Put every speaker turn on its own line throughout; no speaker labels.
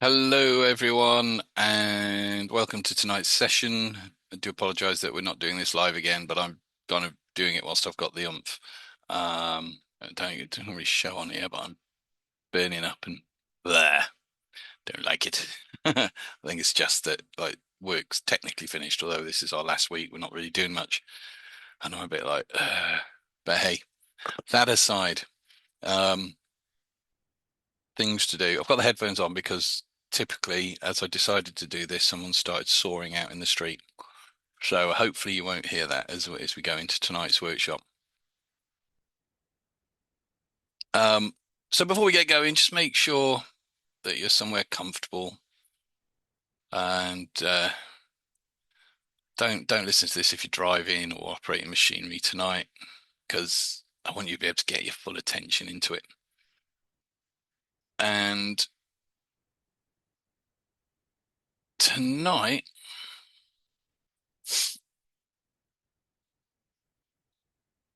Hello, everyone, and welcome to tonight's session. I do apologize that we're not doing this live again, but I'm kind of doing it whilst I've got the oomph. It don't really show on here, but I'm burning up and there. Don't like it. I think it's just that like work's technically finished, although this is our last week. We're not really doing much, and I'm a bit like, but hey, that aside, um, things to do. I've got the headphones on because typically, as I decided to do this, someone started sawing out in the street. So hopefully you won't hear that as we go into tonight's workshop. Um, so before we get going, just make sure that you're somewhere comfortable and don't listen to this if you're driving or operating machinery tonight, because I want you to be able to get your full attention into it. And tonight,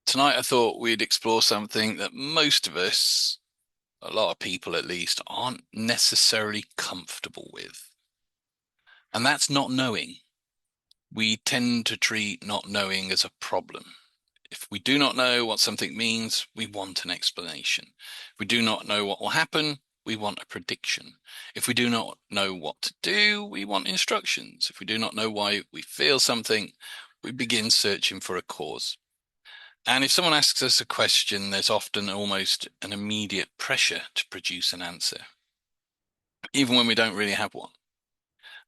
tonight I thought we'd explore something that most of us, a lot of people at least, aren't necessarily comfortable with. And that's not knowing. We tend to treat not knowing as a problem. If we do not know what something means, we want an explanation. If we do not know what will happen, we want a prediction. If we do not know what to do, we want instructions. If we do not know why we feel something, we begin searching for a cause. And if someone asks us a question, there's often almost an immediate pressure to produce an answer, even when we don't really have one.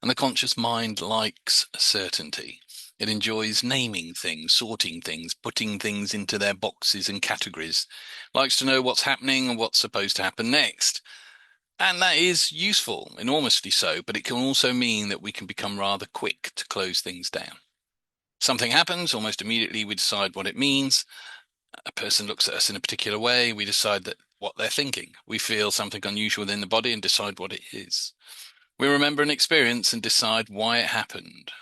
And the conscious mind likes certainty. It enjoys naming things, sorting things, putting things into their boxes and categories. It likes to know what's happening and what's supposed to happen next. And that is useful, enormously so, but it can also mean that we can become rather quick to close things down. Something happens, almost immediately we decide what it means. A person looks at us in a particular way, we decide that what they're thinking. We feel something unusual within the body and decide what it is. We remember an experience and decide why it happened.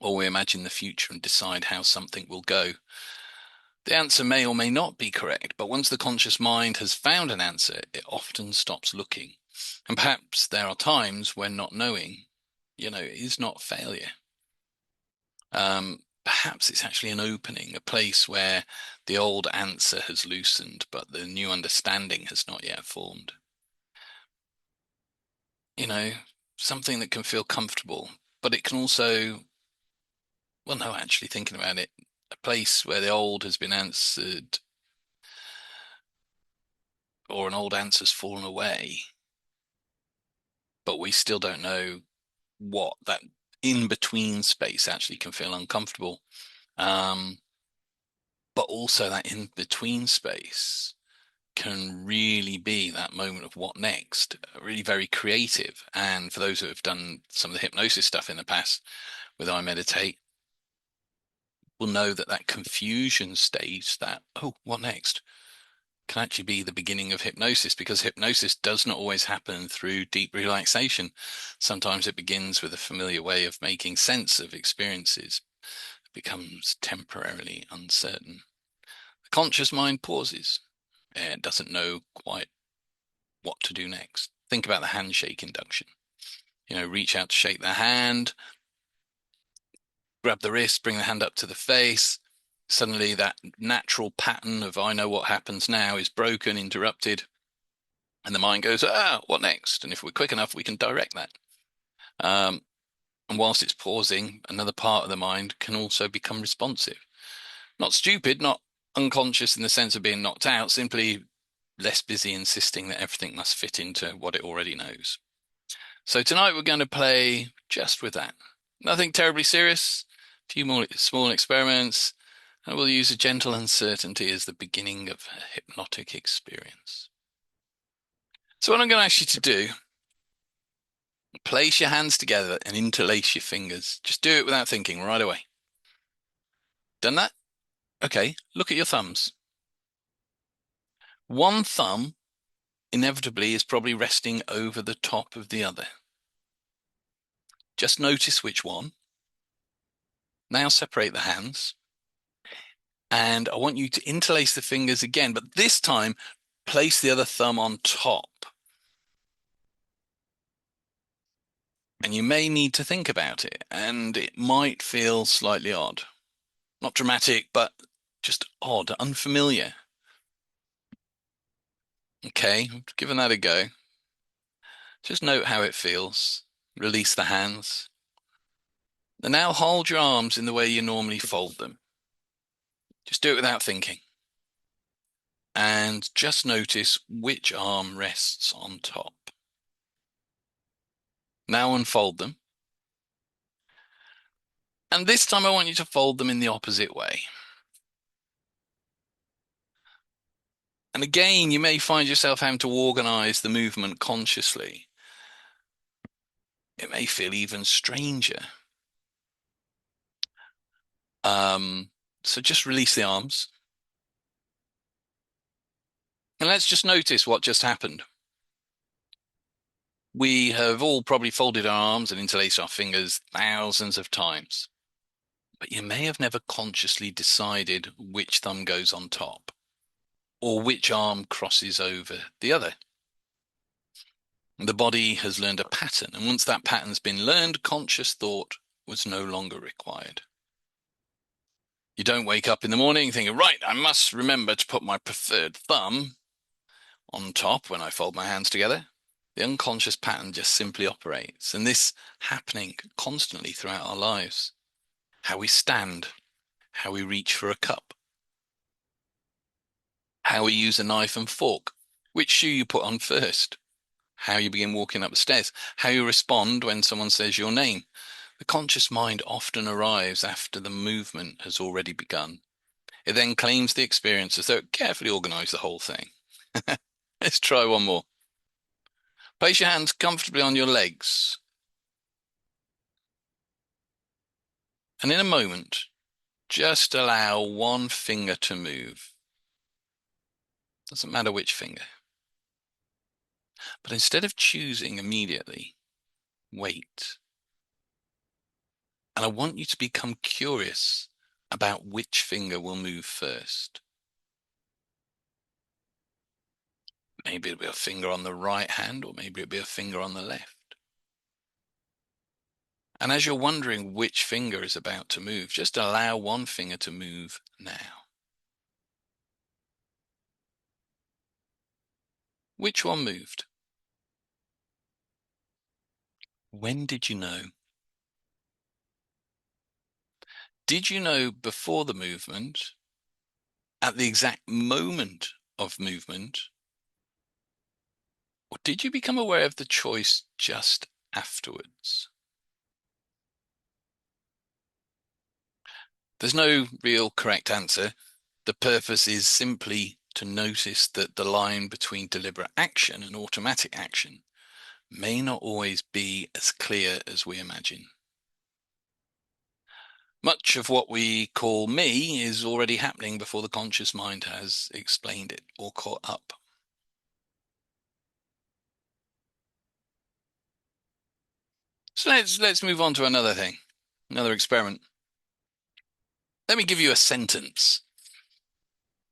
Or we imagine the future and decide how something will go. The answer may or may not be correct, but once the conscious mind has found an answer, it often stops looking. And perhaps there are times when not knowing, is not failure. Perhaps it's actually an opening, a place where the old answer has loosened, but the new understanding has not yet formed. You know, something that can feel comfortable, but it can also, well, no, actually thinking about it, a place where the old has been answered or an old answer's fallen away, but we still don't know what that in between space actually can feel uncomfortable. Um, but also that in between space can really be that moment of what next, really very creative. And for those who have done some of the hypnosis stuff in the past with I Meditate, will know that that confusion stage, that, oh, what next? Can actually be the beginning of hypnosis, because hypnosis does not always happen through deep relaxation. Sometimes it begins with a familiar way of making sense of experiences. It becomes temporarily uncertain. The conscious mind pauses. It doesn't know quite what to do next. Think about the handshake induction. Reach out to shake the hand, grab the wrist, bring the hand up to the face. Suddenly that natural pattern of I know what happens now is broken, interrupted, and the mind goes, what next? And if we're quick enough, we can direct that. Um, and whilst it's pausing, another part of the mind can also become responsive. Not stupid, not unconscious in the sense of being knocked out, simply less busy insisting that everything must fit into what it already knows. So tonight we're going to play just with that. Nothing terribly serious, a few more small experiments, and we'll use a gentle uncertainty as the beginning of a hypnotic experience. So what I'm going to ask you to do, place your hands together and interlace your fingers. Just do it without thinking right away. Done that? Okay, look at your thumbs. One thumb inevitably is probably resting over the top of the other. Just notice which one. Now separate the hands. And I want you to interlace the fingers again, but this time place the other thumb on top. And you may need to think about it, and it might feel slightly odd. Not dramatic, but just odd, unfamiliar. Okay, giving that a go. Just note how it feels. Release the hands. And now hold your arms in the way you normally fold them. Just do it without thinking. And just notice which arm rests on top. Now unfold them. And this time I want you to fold them in the opposite way. And again, you may find yourself having to organize the movement consciously. It may feel even stranger. Um, so just release the arms. And let's just notice what just happened. We have all probably folded our arms and interlaced our fingers thousands of times, but you may have never consciously decided which thumb goes on top or which arm crosses over the other. The body has learned a pattern, and once that pattern's been learned, conscious thought was no longer required. You don't wake up in the morning thinking, right, I must remember to put my preferred thumb on top when I fold my hands together. The unconscious pattern just simply operates, and this happening constantly throughout our lives. How we stand, how we reach for a cup, how we use a knife and fork, which shoe you put on first, how you begin walking up the stairs, how you respond when someone says your name. The conscious mind often arrives after the movement has already begun. It then claims the experience as though it carefully organized the whole thing. Let's try one more. Place your hands comfortably on your legs. And in a moment, just allow one finger to move. Doesn't matter which finger. But instead of choosing immediately, wait. And I want you to become curious about which finger will move first. Maybe it'll be a finger on the right hand, or maybe it'll be a finger on the left. And as you're wondering which finger is about to move, just allow one finger to move now. Which one moved? When did you know? Did you know before the movement, at the exact moment of movement, or did you become aware of the choice just afterwards? There's no real correct answer. The purpose is simply to notice that the line between deliberate action and automatic action may not always be as clear as we imagine. Much of what we call me is already happening before the conscious mind has explained it or caught up. So let's move on to another thing, another experiment. Let me give you a sentence.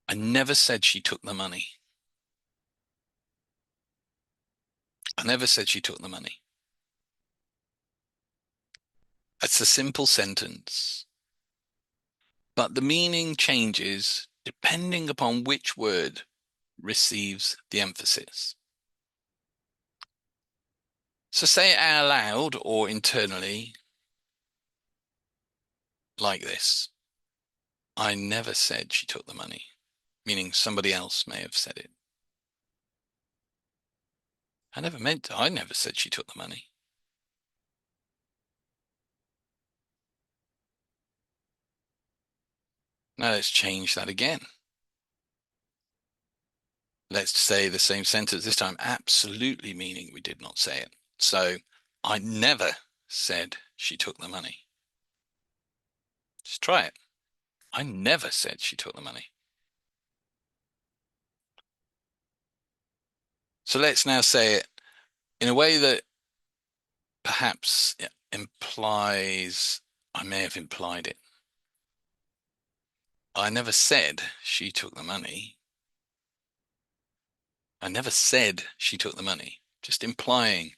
I never said she took the money. I never said she took the money. It's a simple sentence, but the meaning changes depending upon which word receives the emphasis. So say it out loud or internally like this. I never said she took the money, meaning somebody else may have said it. I never said she took the money. Now let's change that again. Let's say the same sentence, this time absolutely meaning we did not say it. So I never said she took the money. Just try it. I never said she took the money. So let's now say it in a way that perhaps implies I may have implied it. I never said she took the money. I never said she took the money, just implying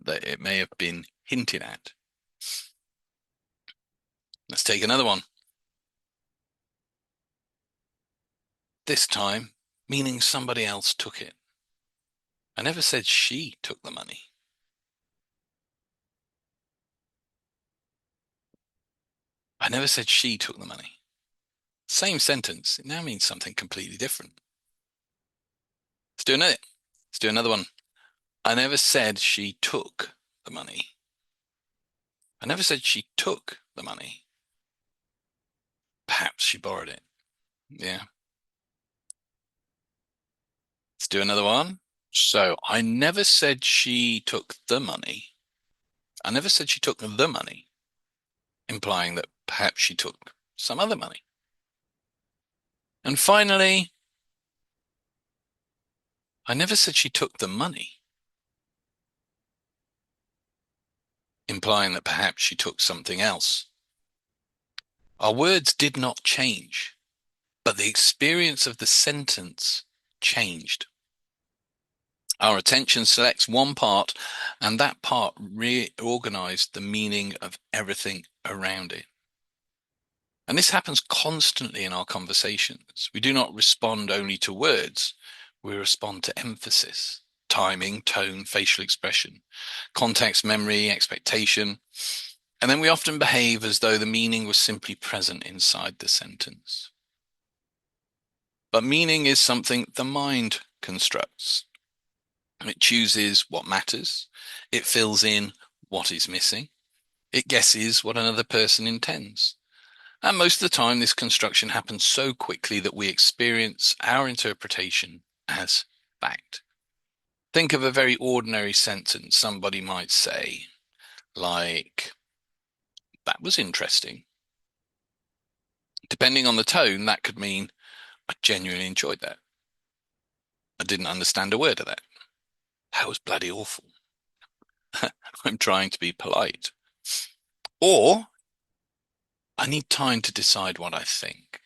that it may have been hinted at. Let's take another one. This time, meaning somebody else took it. I never said she took the money. I never said she took the money. Same sentence. It now means something completely different. Let's do another. Let's do another one. I never said she took the money. I never said she took the money. Perhaps she borrowed it. Yeah. Let's do another one. So I never said she took the money. I never said she took the money, implying that perhaps she took some other money. And finally, I never said she took the money, implying that perhaps she took something else. Our words did not change, but the experience of the sentence changed. Our attention selects one part, and that part reorganized the meaning of everything around it. And this happens constantly in our conversations. We do not respond only to words, we respond to emphasis, timing, tone, facial expression, context, memory, expectation. And then we often behave as though the meaning was simply present inside the sentence. But meaning is something the mind constructs. It chooses what matters. It fills in what is missing. It guesses what another person intends. And most of the time, this construction happens so quickly that we experience our interpretation as fact. Think of a very ordinary sentence somebody might say, like, that was interesting. Depending on the tone, that could mean, I genuinely enjoyed that. I didn't understand a word of that. That was bloody awful. I'm trying to be polite. Or, I need time to decide what I think.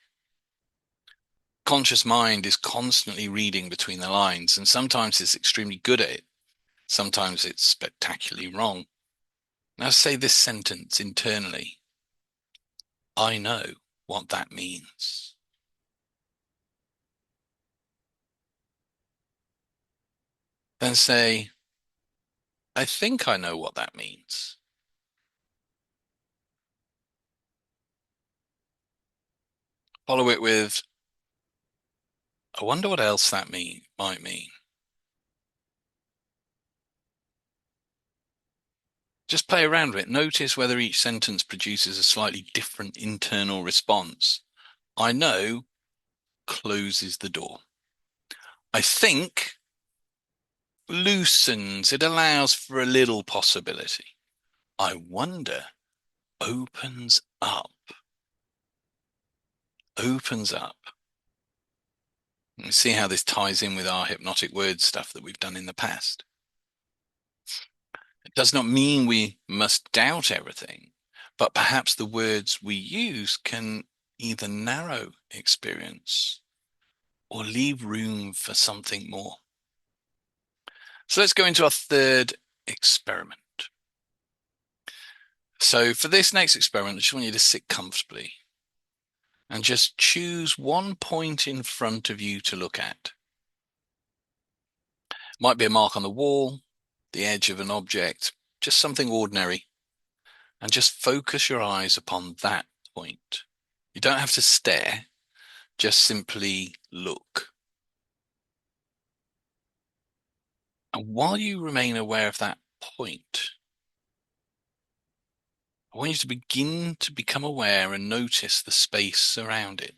Conscious mind is constantly reading between the lines, and sometimes it's extremely good at it. Sometimes it's spectacularly wrong. Now say this sentence internally. I know what that means. Then say, I think I know what that means. Follow it with, I wonder what else that might mean. Just play around with it. Notice whether each sentence produces a slightly different internal response. I know closes the door. I think loosens. It allows for a little possibility. I wonder opens up. Opens up. And see how this ties in with our hypnotic word stuff that we've done in the past. It does not mean we must doubt everything, but perhaps the words we use can either narrow experience or leave room for something more. So let's go into our third experiment. So for this next experiment, I just want you to sit comfortably and just choose one point in front of you to look at. It might be a mark on the wall, the edge of an object, just something ordinary, and just focus your eyes upon that point. You don't have to stare, just simply look. And while you remain aware of that point, I want you to begin to become aware and notice the space around it.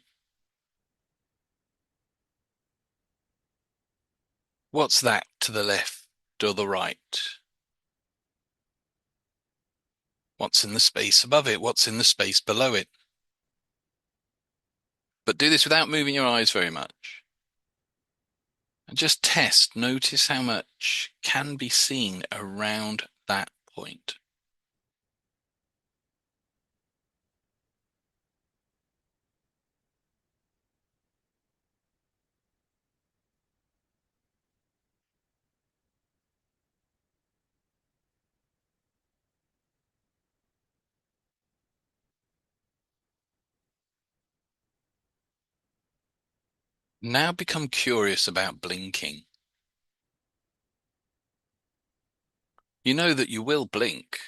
What's that to the left or the right? What's in the space above it? What's in the space below it? But do this without moving your eyes very much. And just test, notice how much can be seen around that point. Now become curious about blinking. You know that you will blink,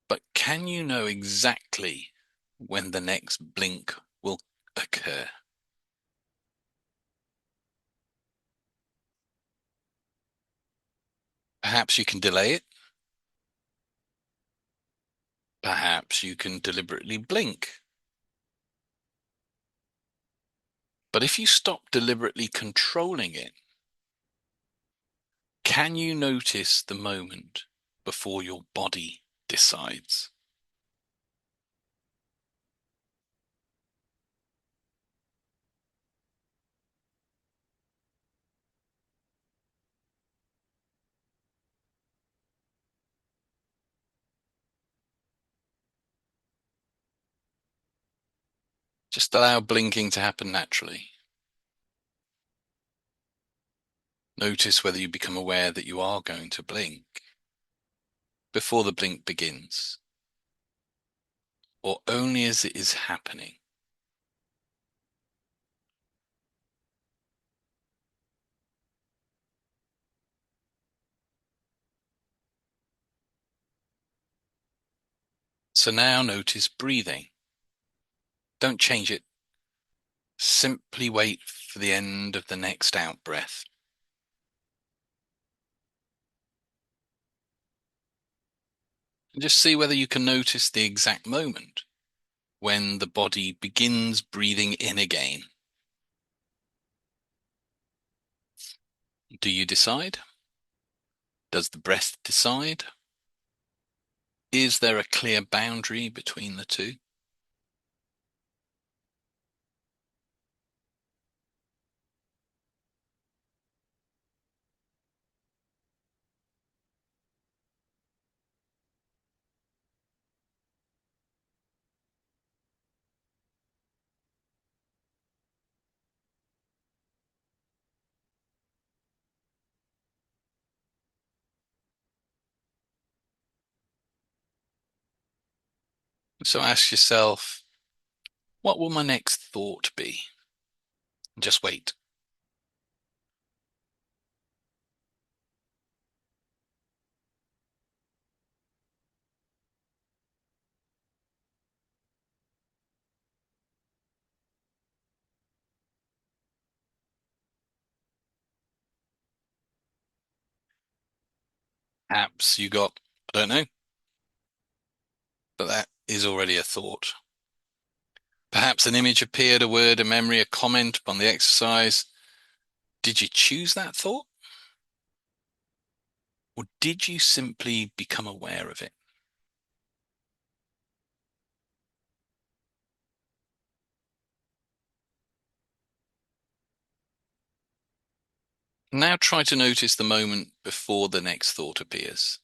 but can you know exactly when the next blink will occur? Perhaps you can delay it. Perhaps you can deliberately blink. But if you stop deliberately controlling it, can you notice the moment before your body decides? Just allow blinking to happen naturally. Notice whether you become aware that you are going to blink before the blink begins, or only as it is happening. So now notice breathing. Don't change it. Simply wait for the end of the next out breath. And just see whether you can notice the exact moment when the body begins breathing in again. Do you decide? Does the breath decide? Is there a clear boundary between the two? So ask yourself, what will my next thought be? Just wait. Perhaps you got, I don't know, but that is already a thought. Perhaps an image appeared, a word, a memory, a comment on the exercise. Did you choose that thought? Or did you simply become aware of it? Now try to notice the moment before the next thought appears.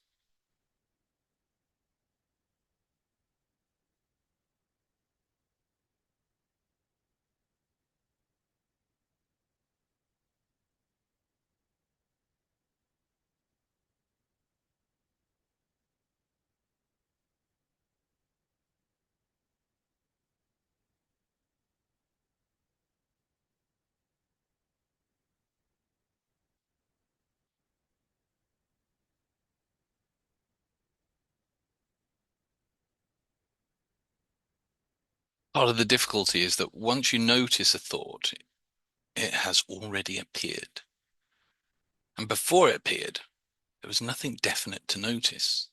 Part of the difficulty is that once you notice a thought, it has already appeared. And before it appeared, there was nothing definite to notice.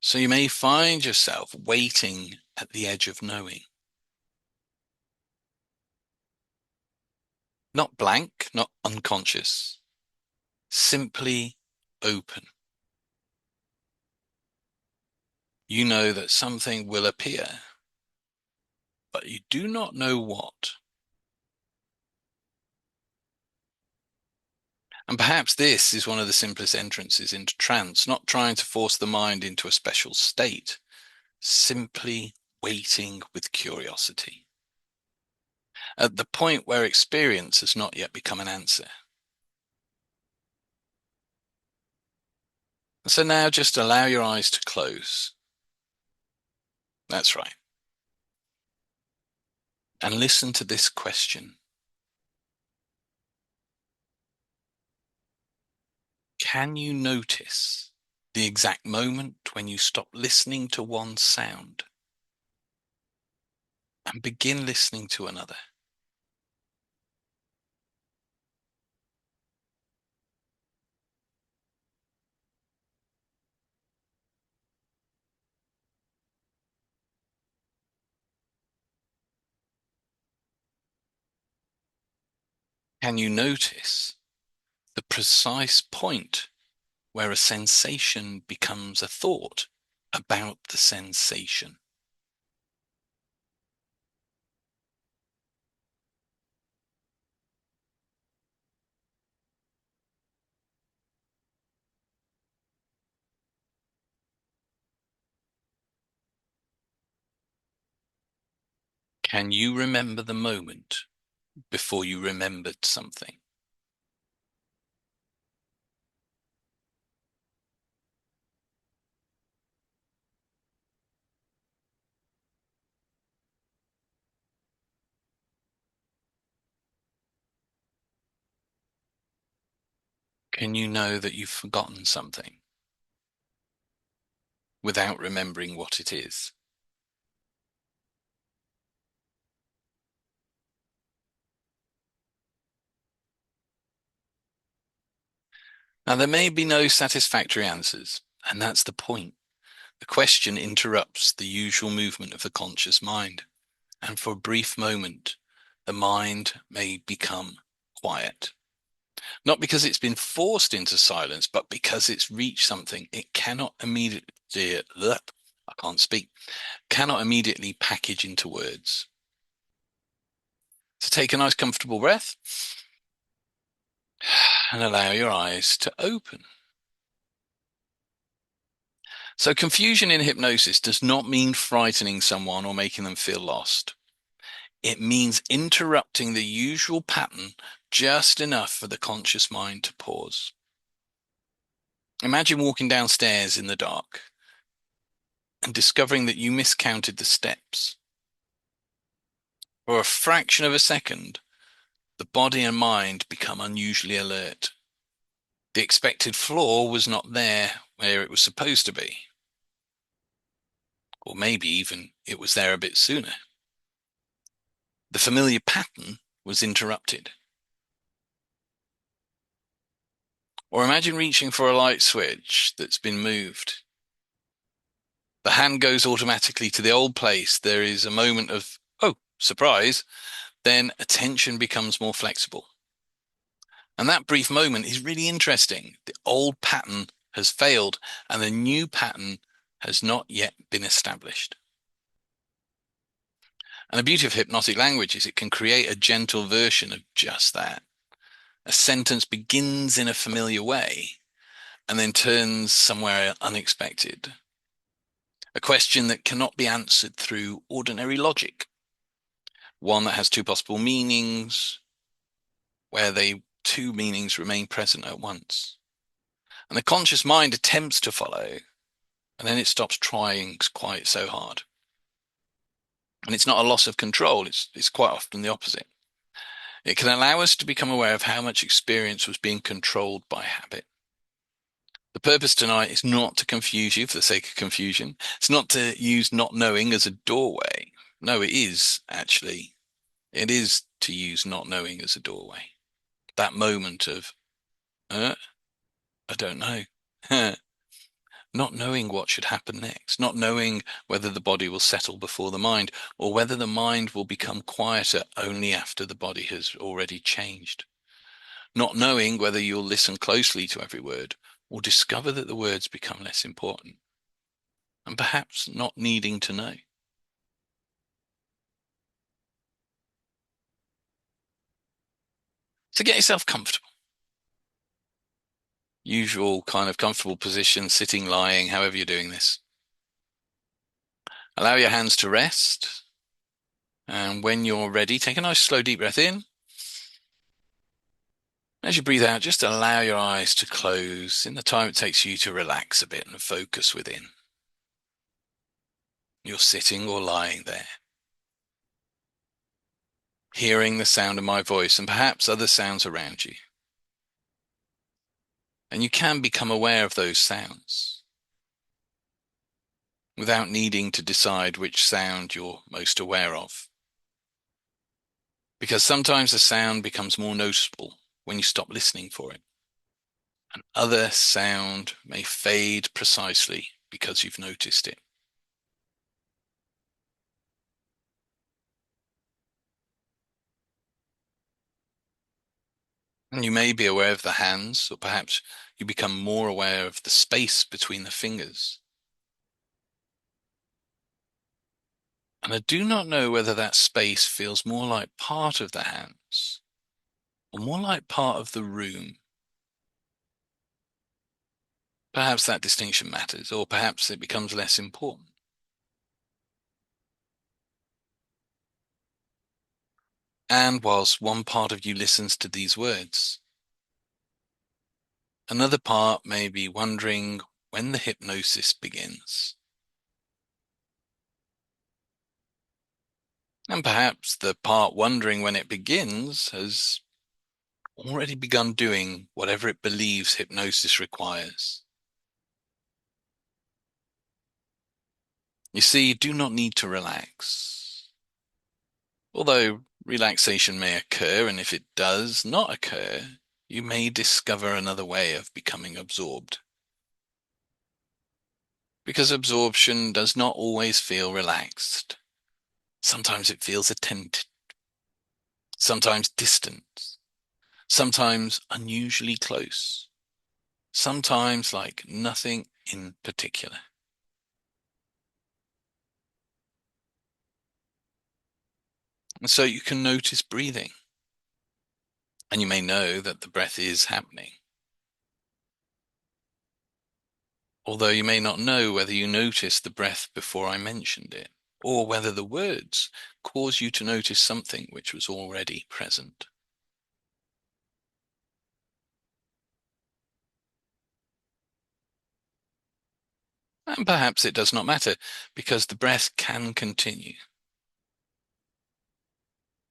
So you may find yourself waiting at the edge of knowing. Not blank, not unconscious, simply open. You know that something will appear, but you do not know what. And perhaps this is one of the simplest entrances into trance, not trying to force the mind into a special state, simply waiting with curiosity. At the point where experience has not yet become an answer. So now just allow your eyes to close. That's right. And listen to this question. Can you notice the exact moment when you stop listening to one sound and begin listening to another? Can you notice the precise point where a sensation becomes a thought about the sensation? Can you remember the moment before you remembered something? Can you know that you've forgotten something without remembering what it is? Now, there may be no satisfactory answers, and that's the point. The question interrupts the usual movement of the conscious mind, and for a brief moment, the mind may become quiet. Not because it's been forced into silence, but because it's reached something it cannot immediately, I can't speak, cannot immediately package into words. So take a nice comfortable breath and allow your eyes to open. So confusion in hypnosis does not mean frightening someone or making them feel lost. It means interrupting the usual pattern just enough for the conscious mind to pause. Imagine walking downstairs in the dark and discovering that you miscounted the steps. For a fraction of a second, the body and mind become unusually alert. The expected floor was not there where it was supposed to be. Or maybe even it was there a bit sooner. The familiar pattern was interrupted. Or imagine reaching for a light switch that's been moved. The hand goes automatically to the old place. There is a moment of, oh, surprise. Then attention becomes more flexible. And that brief moment is really interesting. The old pattern has failed and the new pattern has not yet been established. And the beauty of hypnotic language is it can create a gentle version of just that. A sentence begins in a familiar way and then turns somewhere unexpected. A question that cannot be answered through ordinary logic. One that has two possible meanings, where they two meanings remain present at once. And the conscious mind attempts to follow, and then it stops trying quite so hard. And it's not a loss of control, it's quite often the opposite. It can allow us to become aware of how much experience was being controlled by habit. The purpose tonight is not to confuse you for the sake of confusion. It's not to use not knowing as a doorway. No, it is actually. It is to use not knowing as a doorway. That moment of, I don't know. Not knowing what should happen next, not knowing whether the body will settle before the mind, or whether the mind will become quieter only after the body has already changed. Not knowing whether you'll listen closely to every word, or discover that the words become less important, and perhaps not needing to know. So get yourself comfortable. Usual kind of comfortable position, sitting, lying, however you're doing this. Allow your hands to rest. And when you're ready, take a nice slow deep breath in. As you breathe out, just allow your eyes to close in the time it takes you to relax a bit and focus within. You're sitting or lying there. hearing the sound of my voice and perhaps other sounds around you. And you can become aware of those sounds without needing to decide which sound you're most aware of. Because sometimes the sound becomes more noticeable when you stop listening for it. And other sound may fade precisely because you've noticed it. And you may be aware of the hands, or perhaps you become more aware of the space between the fingers. And I do not know whether that space feels more like part of the hands or more like part of the room. Perhaps that distinction matters, or perhaps it becomes less important. And whilst one part of you listens to these words, another part may be wondering when the hypnosis begins. And perhaps the part wondering when it begins has already begun doing whatever it believes hypnosis requires. You see, you do not need to relax. Although relaxation may occur, and if it does not occur, you may discover another way of becoming absorbed. Because absorption does not always feel relaxed. Sometimes it feels attentive, sometimes distant, sometimes unusually close, sometimes like nothing in particular. And so you can notice breathing, and you may know that the breath is happening. Although you may not know whether you noticed the breath before I mentioned it, or whether the words cause you to notice something which was already present. And perhaps it does not matter, because the breath can continue,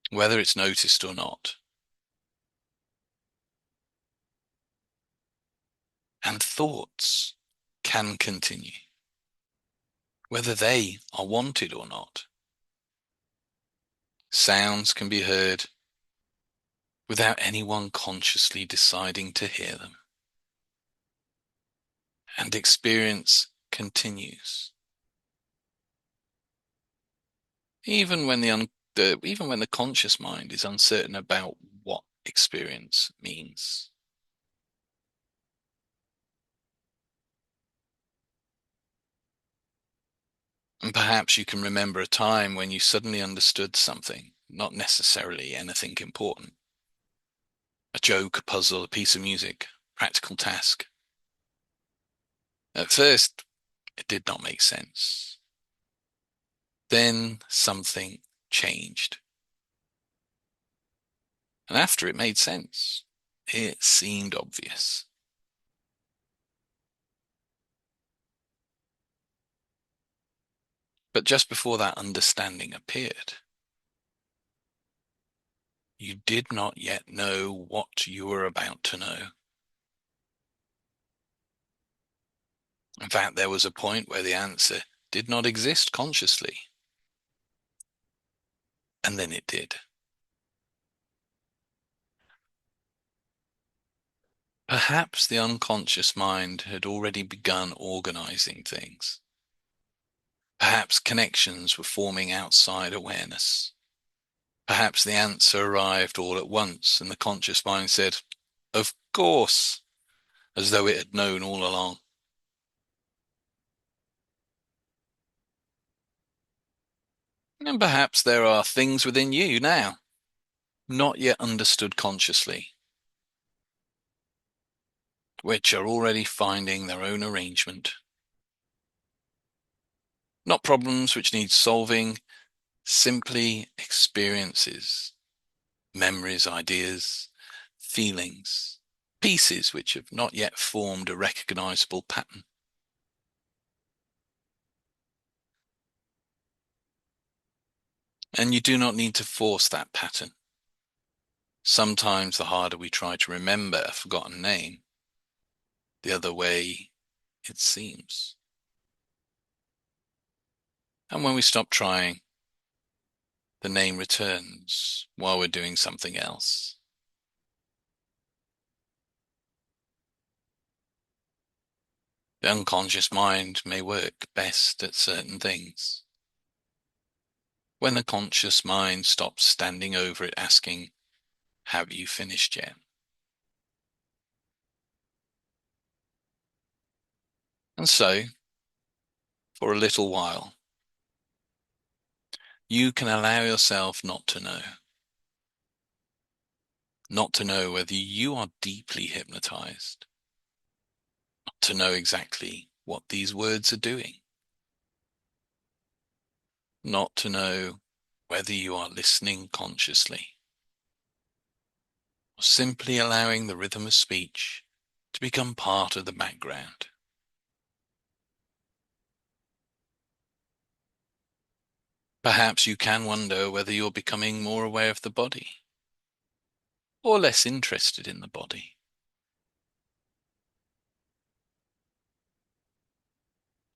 whether it's noticed or not. And thoughts can continue, whether they are wanted or not. Sounds can be heard without anyone consciously deciding to hear them. And experience continues. Even when the conscious mind is uncertain about what experience means. And perhaps you can remember a time when you suddenly understood something, not necessarily anything important. A joke, a puzzle, a piece of music, practical task. At first, it did not make sense. Then something changed. And after it made sense, it seemed obvious. But just before that understanding appeared, you did not yet know what you were about to know. In fact, there was a point where the answer did not exist consciously. And then it did. Perhaps the unconscious mind had already begun organizing things. Perhaps connections were forming outside awareness. Perhaps the answer arrived all at once, and the conscious mind said, "Of course," as though it had known all along. And perhaps there are things within you now, not yet understood consciously, which are already finding their own arrangement. Not problems which need solving, simply experiences, memories, ideas, feelings, pieces which have not yet formed a recognizable pattern. And you do not need to force that pattern. Sometimes the harder we try to remember a forgotten name, the other way it seems. And when we stop trying, the name returns while we're doing something else. The unconscious mind may work best at certain things. When the conscious mind stops standing over it asking, "Have you finished yet?" And so, for a little while, you can allow yourself not to know. Not to know whether you are deeply hypnotized. Not to know exactly what these words are doing. Not to know whether you are listening consciously. Or simply allowing the rhythm of speech to become part of the background. Perhaps you can wonder whether you're becoming more aware of the body, or less interested in the body.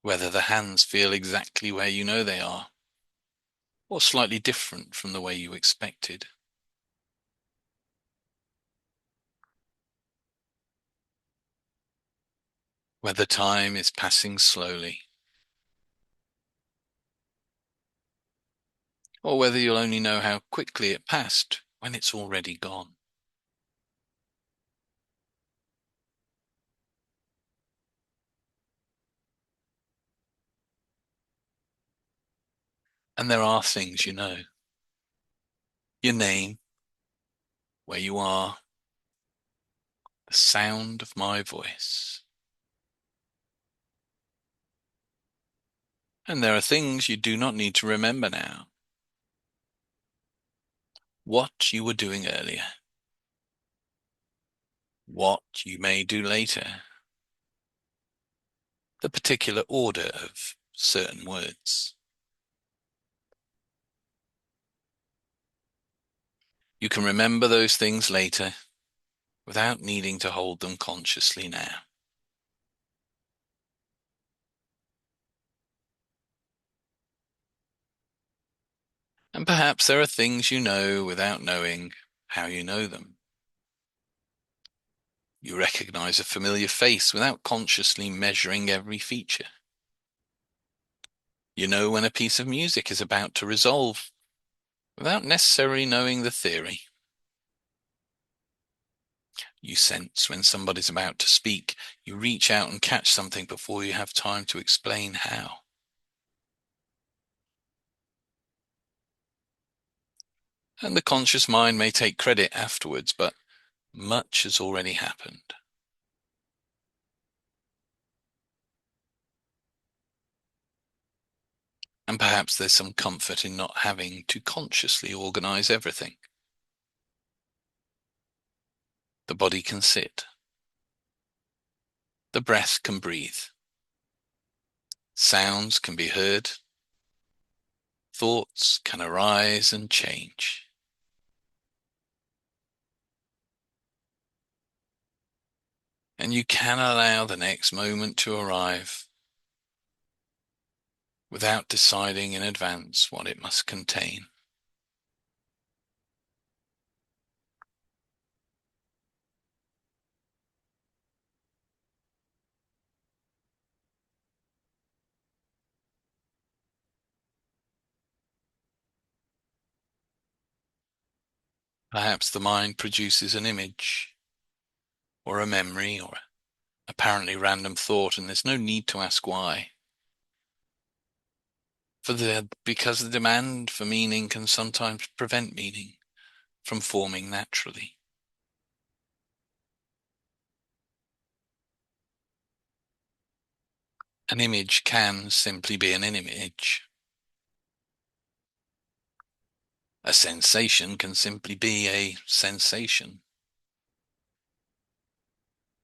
Whether the hands feel exactly where you know they are, or slightly different from the way you expected. Whether time is passing slowly, or whether you'll only know how quickly it passed when it's already gone. And there are things you know. Your name, where you are, the sound of my voice. And there are things you do not need to remember now. What you were doing earlier. What you may do later. The particular order of certain words. You can remember those things later without needing to hold them consciously now. And perhaps there are things you know without knowing how you know them. You recognize a familiar face without consciously measuring every feature. You know when a piece of music is about to resolve without necessarily knowing the theory. You sense when somebody's about to speak. You reach out and catch something before you have time to explain how. And the conscious mind may take credit afterwards, but much has already happened. And perhaps there's some comfort in not having to consciously organize everything. The body can sit. The breath can breathe. Sounds can be heard. Thoughts can arise and change. And you can allow the next moment to arrive without deciding in advance what it must contain. Perhaps the mind produces an image or a memory or apparently random thought, and there's no need to ask why. Because the demand for meaning can sometimes prevent meaning from forming naturally. An image can simply be an image. A sensation can simply be a sensation.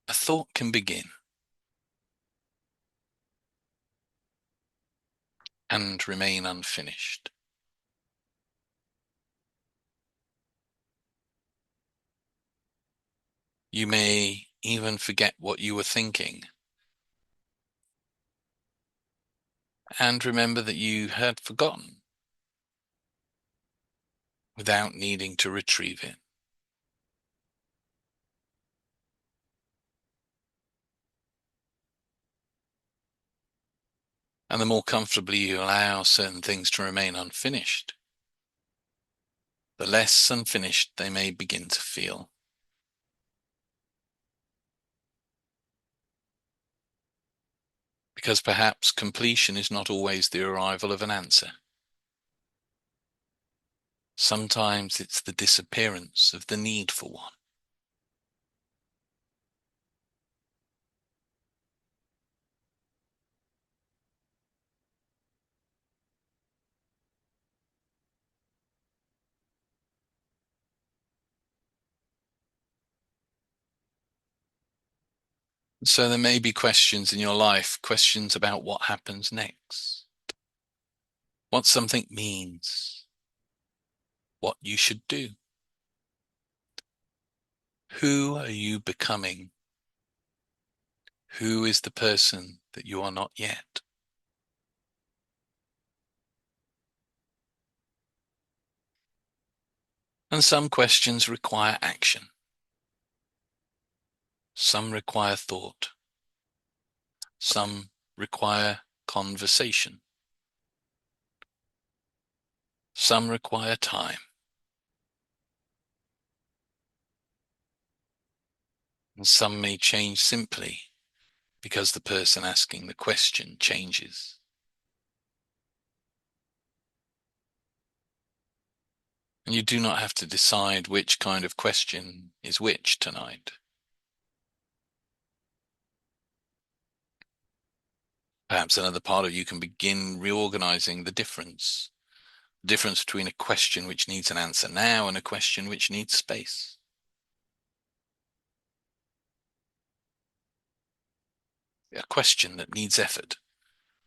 A thought can begin and remain unfinished. You may even forget what you were thinking. And remember that you had forgotten without needing to retrieve it. And the more comfortably you allow certain things to remain unfinished, the less unfinished they may begin to feel. Because perhaps completion is not always the arrival of an answer. Sometimes it's the disappearance of the need for one. So there may be questions in your life, questions about what happens next, what something means, what you should do. Who are you becoming? Who is the person that you are not yet? And some questions require action. Some require thought. Some require conversation. Some require time. And some may change simply because the person asking the question changes. And you do not have to decide which kind of question is which tonight. Perhaps another part of you can begin reorganizing the difference between a question which needs an answer now and a question which needs space. A question that needs effort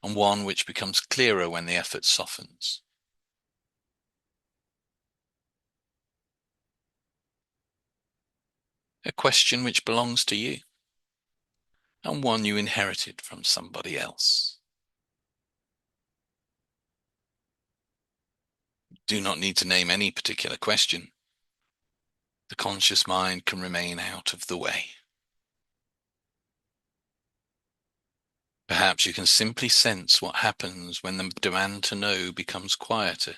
and one which becomes clearer when the effort softens. A question which belongs to you and one you inherited from somebody else. You do not need to name any particular question. The conscious mind can remain out of the way. Perhaps you can simply sense what happens when the demand to know becomes quieter.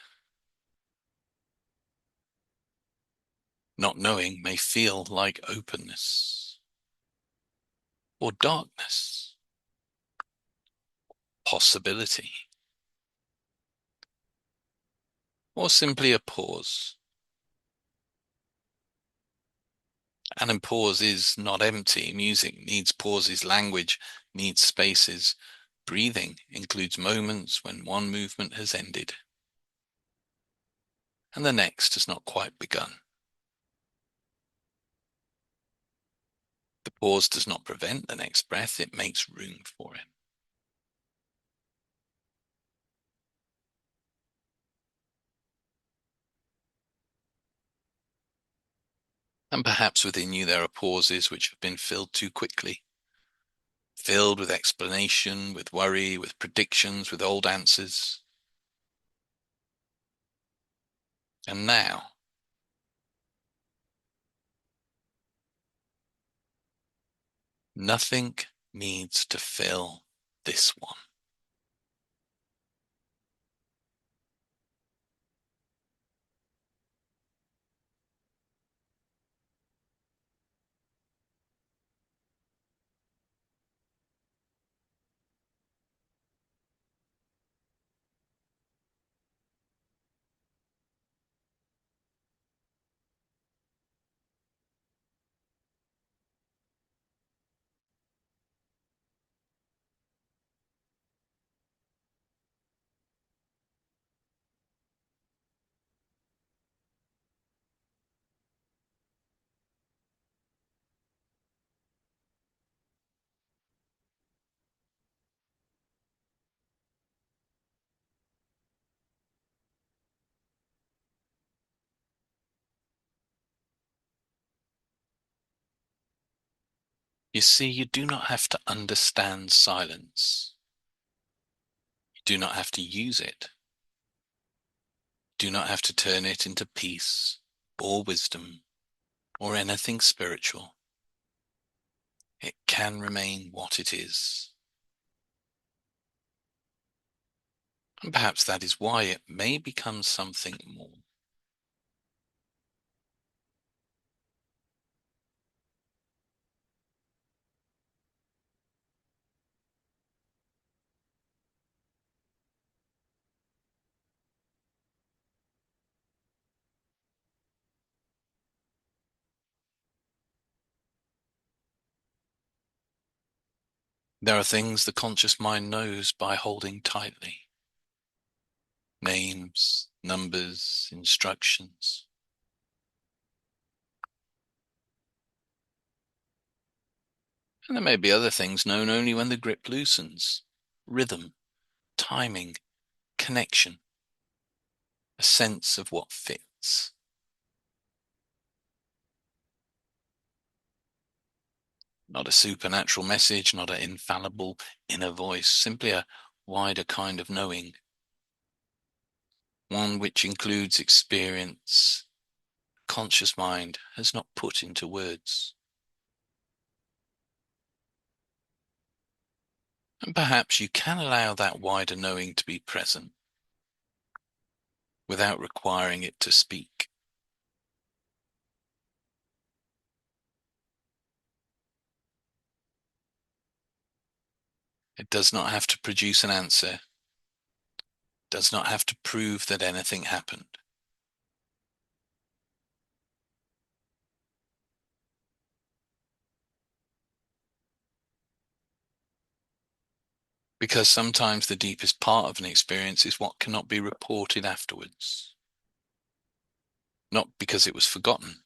Not knowing may feel like openness or darkness, possibility, or simply a pause. And a pause is not empty. Music needs pauses, language needs spaces. Breathing includes moments when one movement has ended and the next has not quite begun. The pause does not prevent the next breath, it makes room for it. And perhaps within you there are pauses which have been filled too quickly, filled with explanation, with worry, with predictions, with old answers. And now, nothing needs to fill this one. You see, you do not have to understand silence. You do not have to use it. You do not have to turn it into peace or wisdom or anything spiritual. It can remain what it is. And perhaps that is why it may become something more. There are things the conscious mind knows by holding tightly. Names, numbers, instructions. And there may be other things known only when the grip loosens. Rhythm, timing, connection, a sense of what fits. Not a supernatural message, not an infallible inner voice, simply a wider kind of knowing. One which includes experience conscious mind has not put into words. And perhaps you can allow that wider knowing to be present without requiring it to speak. It does not have to produce an answer, does not have to prove that anything happened. Because sometimes the deepest part of an experience is what cannot be reported afterwards. Not because it was forgotten,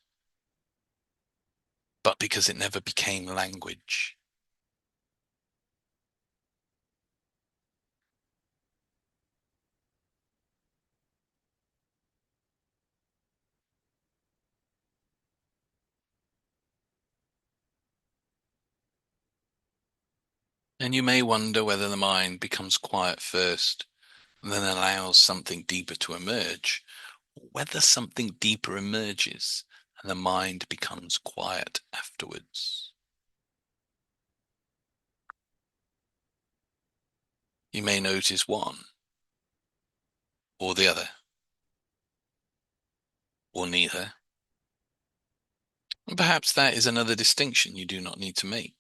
but because it never became language. And you may wonder whether the mind becomes quiet first and then allows something deeper to emerge, or whether something deeper emerges and the mind becomes quiet afterwards. You may notice one or the other, or neither. And perhaps that is another distinction you do not need to make.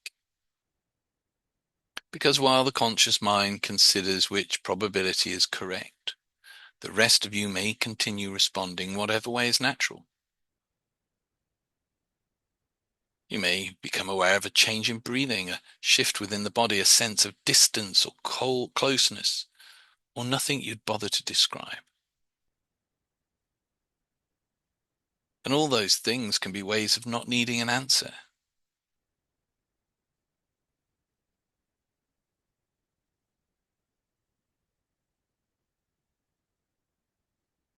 Because while the conscious mind considers which probability is correct, the rest of you may continue responding whatever way is natural. You may become aware of a change in breathing, a shift within the body, a sense of distance or cold closeness, or nothing you'd bother to describe. And all those things can be ways of not needing an answer.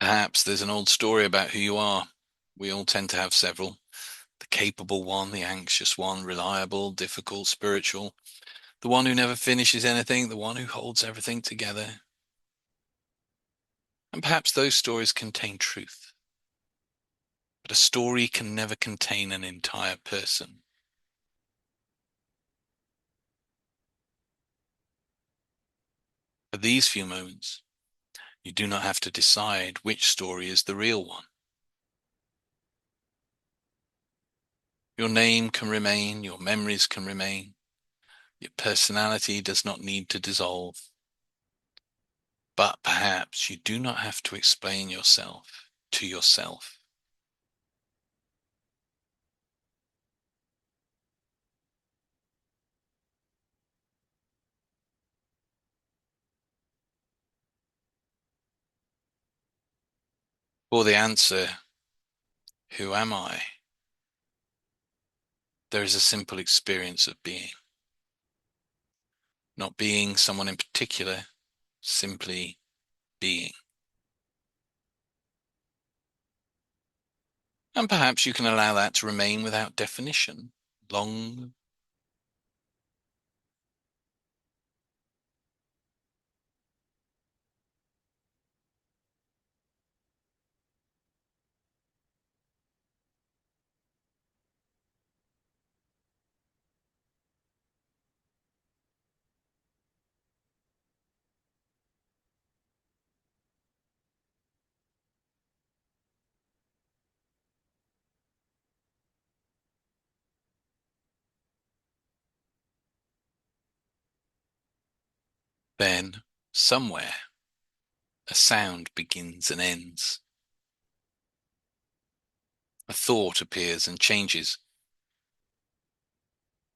Perhaps there's an old story about who you are. We all tend to have several. The capable one, the anxious one, reliable, difficult, spiritual, the one who never finishes anything, the one who holds everything together. And perhaps those stories contain truth. But a story can never contain an entire person. For these few moments, you do not have to decide which story is the real one. Your name can remain, your memories can remain, your personality does not need to dissolve. But perhaps you do not have to explain yourself to yourself. For the answer, who am I? There is a simple experience of being. Not being someone in particular, simply being. And perhaps you can allow that to remain without definition, long Then, somewhere, a sound begins and ends. A thought appears and changes.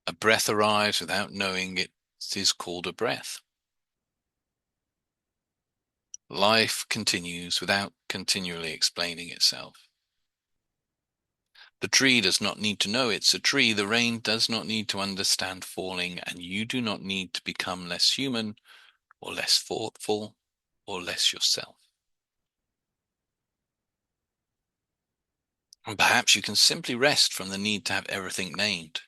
A breath arrives without knowing it is called a breath. Life continues without continually explaining itself. The tree does not need to know it's a tree. The rain does not need to understand falling, and you do not need to become less human or less thoughtful or less yourself. And perhaps you can simply rest from the need to have everything named.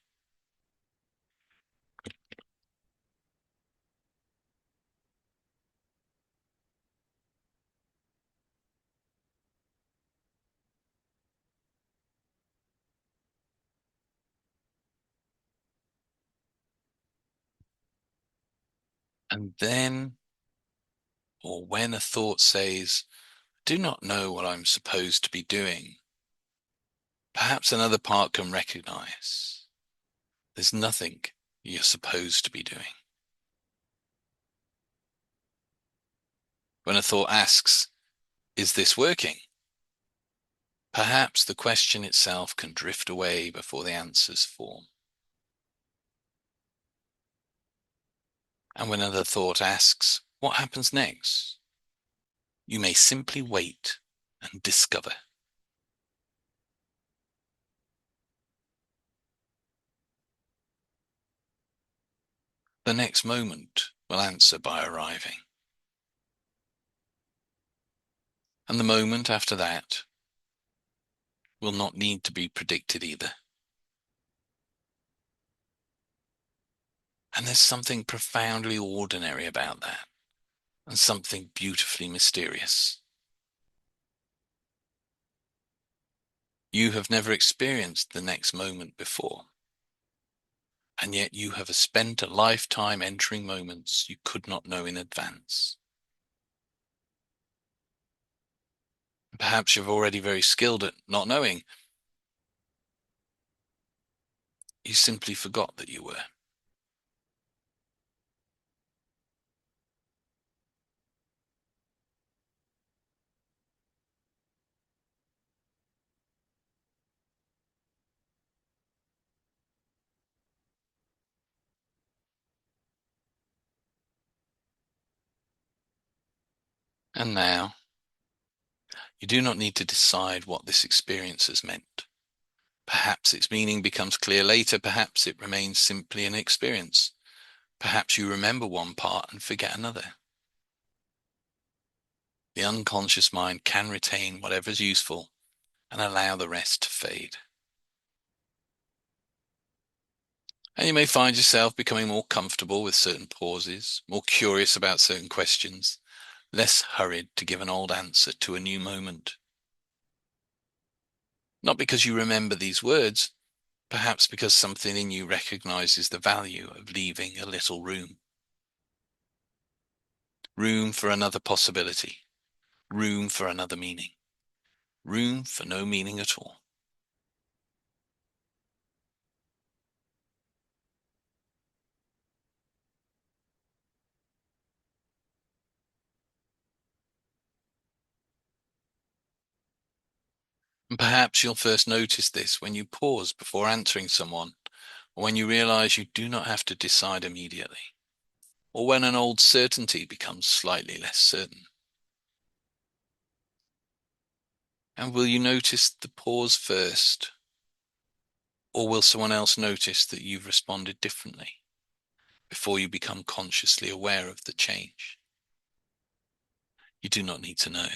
And then, or when a thought says, "I do not know what I'm supposed to be doing," perhaps another part can recognize there's nothing you're supposed to be doing. When a thought asks, "Is this working?" perhaps the question itself can drift away before the answers form. And when another thought asks, "What happens next?" you may simply wait and discover. The next moment will answer by arriving. And the moment after that will not need to be predicted either. And there's something profoundly ordinary about that, and something beautifully mysterious. You have never experienced the next moment before, and yet you have spent a lifetime entering moments you could not know in advance. Perhaps you're already very skilled at not knowing. You simply forgot that you were. And now, you do not need to decide what this experience has meant. Perhaps its meaning becomes clear later. Perhaps it remains simply an experience. Perhaps you remember one part and forget another. The unconscious mind can retain whatever is useful and allow the rest to fade. And you may find yourself becoming more comfortable with certain pauses, more curious about certain questions, less hurried to give an old answer to a new moment. Not because you remember these words, perhaps because something in you recognizes the value of leaving a little room. Room for another possibility. Room for another meaning. Room for no meaning at all. And perhaps you'll first notice this when you pause before answering someone, or when you realize you do not have to decide immediately, or when an old certainty becomes slightly less certain. And will you notice the pause first, or will someone else notice that you've responded differently before you become consciously aware of the change? You do not need to know.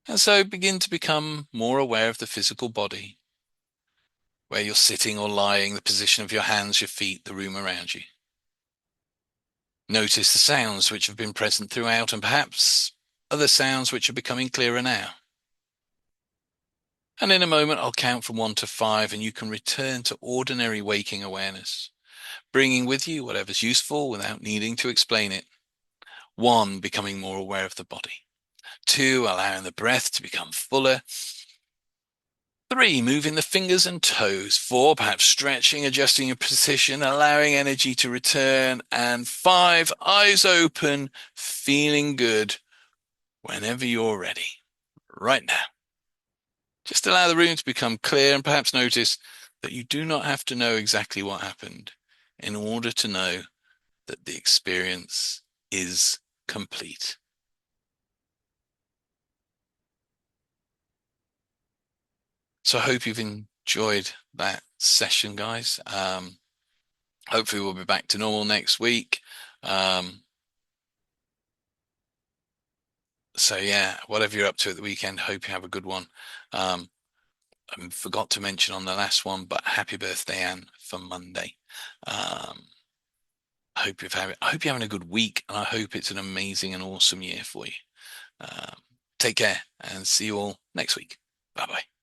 And so begin to become more aware of the physical body, where you're sitting or lying, the position of your hands, your feet, the room around you. Notice the sounds which have been present throughout, and perhaps other sounds which are becoming clearer now. And in a moment, I'll count from 1 to 5, and you can return to ordinary waking awareness, bringing with you whatever's useful without needing to explain it. 1, becoming more aware of the body. 2, allowing the breath to become fuller. 3, moving the fingers and toes. 4, perhaps stretching, adjusting your position, allowing energy to return. And 5, eyes open, feeling good whenever you're ready. Right now. Just allow the room to become clear and perhaps notice that you do not have to know exactly what happened in order to know that the experience is complete. So I hope you've enjoyed that session, guys. Hopefully we'll be back to normal next week. Um, so yeah, whatever you're up to at the weekend, hope you have a good one. Um, I forgot to mention on the last one, but happy birthday, Anne, for Monday. Um, I hope you're having a good week, and I hope it's an amazing and awesome year for you. Um, Take care and see you all next week. Bye bye.